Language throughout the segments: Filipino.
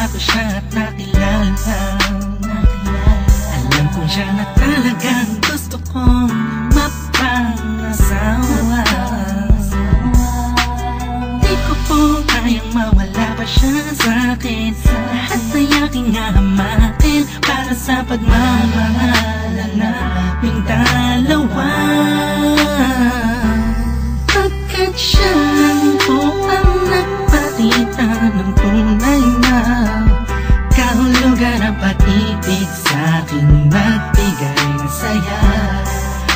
ko siya at nakilala, alam ko siya na talagang gusto kong mapangasawa. Di ko po kayang mawala pa siya sa'kin. Lahat ay aking hahamakin para sa pagmamahalan naming dalawa. Pagkat siya lang po ang nagpakita ng tunay na kahulugan ng pag-ibig sa'king magbigay ng saya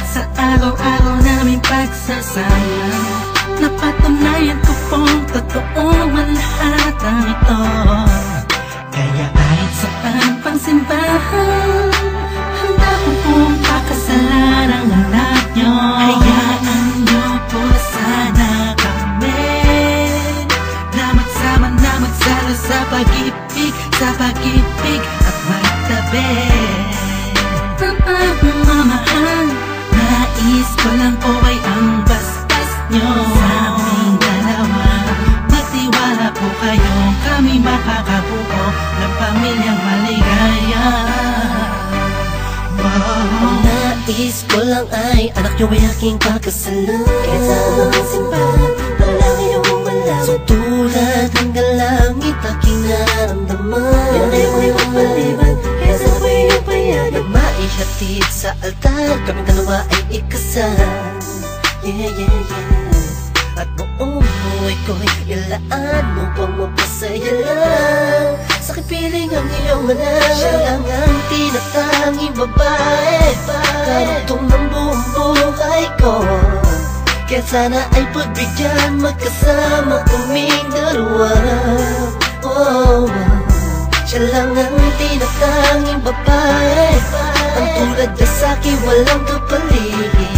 sa araw-araw naming pagsasama. Napatunayan ko pong totoo ang lahat ng ito. Kaya kahit saan pang simbahan, handa ko pong pakasalan ang anak nyo. Hayaan nyo po sana kami na magsama na magsalo sa pag-ibig, sa pag-ibig at magtabi ng pagmamahal. Nais ko lang po ay ang basbas nyo sa aming dalawa. Magtiwala po kayo, kami makakabuo ng pamilyang maligaya. Nais ko lang ay anak nyo ay aking pagkasalan. Kahit saan ang simbahan, panalangin nyo malaman. So tulad hanggang langit aking nararamdaman. Pinatay mo ibang paliban, kahit saan ko iyong payagan. Maihatid sa altar, kaming dalawa ay ikasal. Yeah, yeah, yeah. At buong buhay ko'y ilaan mo pang mapasaya lang. Sa kipiling ang iyong anak, siya lang ang tinatanging babae, karugtong ng buong buhay ko. Kaya sana ay pagbigyan, magkasama kaming dalawa. Oh, siya lang ang tinatanging babae, ang tulad niya sa'kin walang kapalit.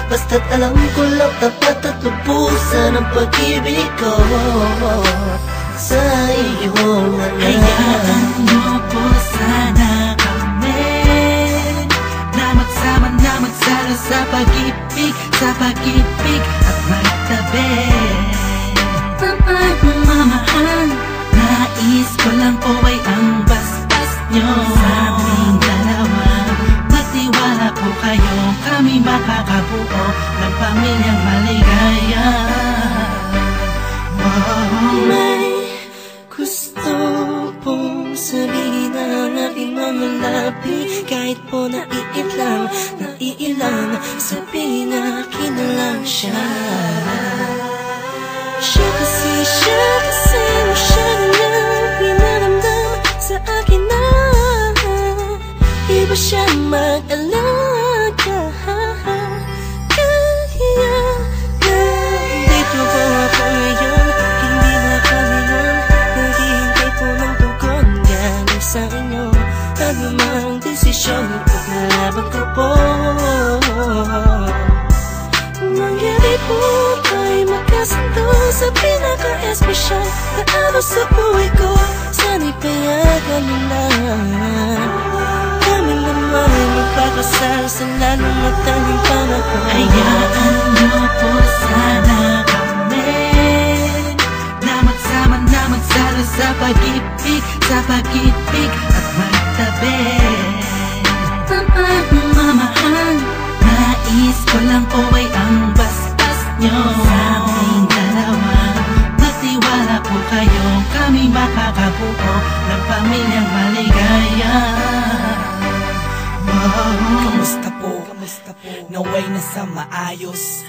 Basta't alam ko lang tapat at lubusan ang pag-ibig ko sa iyong anak. Hayaan nyo po sana kami na magsama na magsalo sa pag-ibig, sa pag-ibig at magtabi ng pagmamahal. Nais ko lang po ay ang basbas nyo sa aming dalawa. Magtiwala po kayo, kami makakabuo ng pamilyang maligaya. May gusto pong sabihin ang aking mga labi. Kahit po naiilang, sabihin akin na lang siya. Siya kasi masyado niyang pinaramdam sa akin na iba siya mag-alaga. Kaya nandito po ako ngayon, hindi na kami nun naghihintay po ng tugon galing sa inyo. Anumang desisyon, paglalaban ko po. Mangyari po tayo magkasundo sa pinaka-espesyal na araw sa buhay ko. Sana'y payagan mo na kami naman ay magpakasal sa lalong matanging panahon. Hayaan nyo po sana kami na magsama na magsalo sa pag-ibig, sa pag-ibig at magtabi ng pagmamahal. Nais ko lang po ay ang basbas nyo sa aming dalawa. Magtiwala po kayo, kami makakabuo ng pamilyang maligaya. Kamusta po? Naway nasa maayos.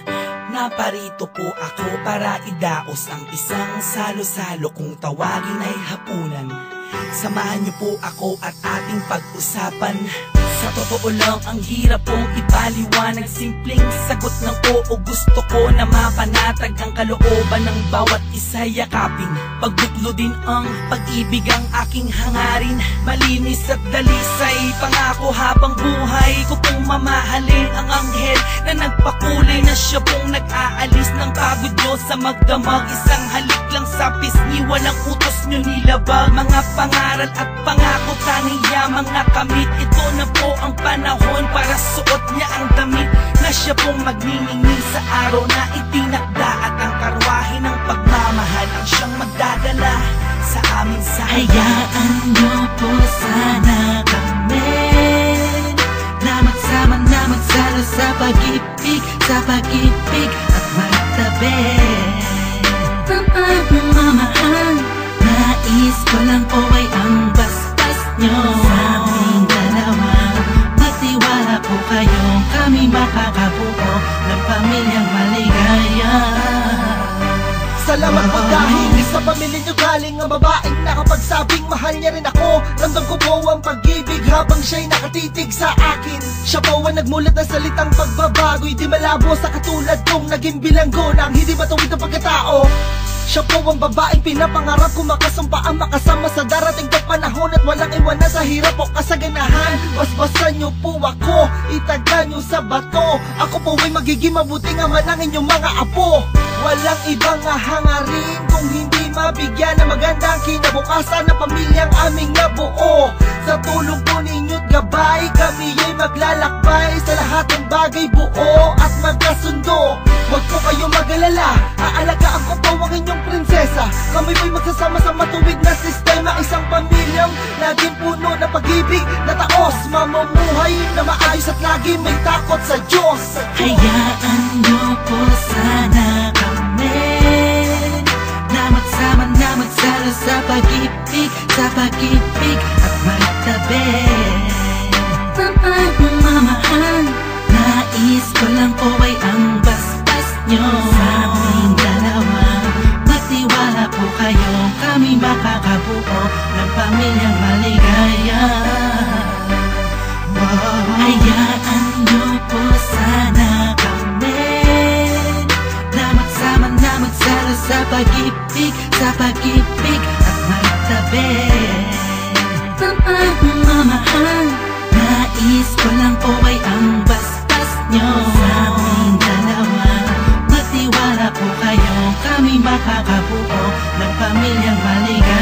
Naparito po ako para idaos ang isang salo-salo kung tawagin ay hapunan. Samahan niyo po ako at ating pag-usapan. Sa totoo lang ang hirap pong ipaliwanag. Simpleng sagot ng oo, gusto ko na mapanatag ang kalooban ng bawat isa yakapin. Pagbuklo din ang pag-ibig ang aking hangarin. Malinis at dalisay, pangako habang buhay ko pong mamahalin ang anghel na nagpakulay na siya pong nag-aalis ng pagod nyo sa magdamag. Isang halik lang sa pisngi, walang utos nyo nilabag. Mga pangaral at pangako tanging yamang nakamit. Ito na po ang panahon para suot niya ang damit na siya pong magniningning sa araw na itinakda. At ang karwahe ng pagmamahal ang siyang magdadala sa aming sala. Hayaan niyo po sana kami na magsama na magsalo sa pag-ibig at magtabi. Mamahal, nais ko lang po ay ang bastas nyo sa aming dalawa. Magtiwala po kayo, kami makakabuo ng pamilyang maligaya. Salamat po dahil sa pamilya nyo galing ang babaeng nakapagsabing mahal niya rin ako. Ramdam ko po ang pag-ibig habang siya'y nakatitig sa akin. Siya po ang nagmulat ng salitang pagbabago'y di malabo sa katulad kong naging bilanggo ng hindi matuwid ang pagkatao. Siya po ang babaeng pinapangarap ko makasumpa ang makasama sa darating na panahon at walang iwanan sa hirap o kasaganahan. Basbasan niyo po ako, itaga niyo sa bato. Ako po ay magiging mabuting ama ng inyong mga apo. Walang ibang hangarin kung hindi mabigyan ng magandang kinabukasan ng pamilyang aming nabuo. Sa tulong po ninyo't gabay, kami ay maglalakbay sa lahat ng bagay buo at magkasundo. Huwag po kayong mag-alala, aalagaan ko po ang inyong prinsesa. Kami po'y magsasama sa matuwid na sistema. Isang pamilyang laging puno ng pag-ibig na taos, mamumuhay na maayos at lagi may takot sa Diyos. Hayaan niyo po sana kami na magsama na magsalo sa pag-ibig at magtabi. Mamahal, nais ko lang po ay ang bastas nyo sa aming dalawa. Magtiwala po kayo, kami makakabuo ng pamilyang maligaya. Hayaan niyo po sana kami na magsama na magsalo sa pag-ibig at magtabi. Mamahal, nais ko lang po ay ang bastas nyo sa aming dalawa. Magtiwala po kayo, kami makakabuo ng pamilyang maligaya.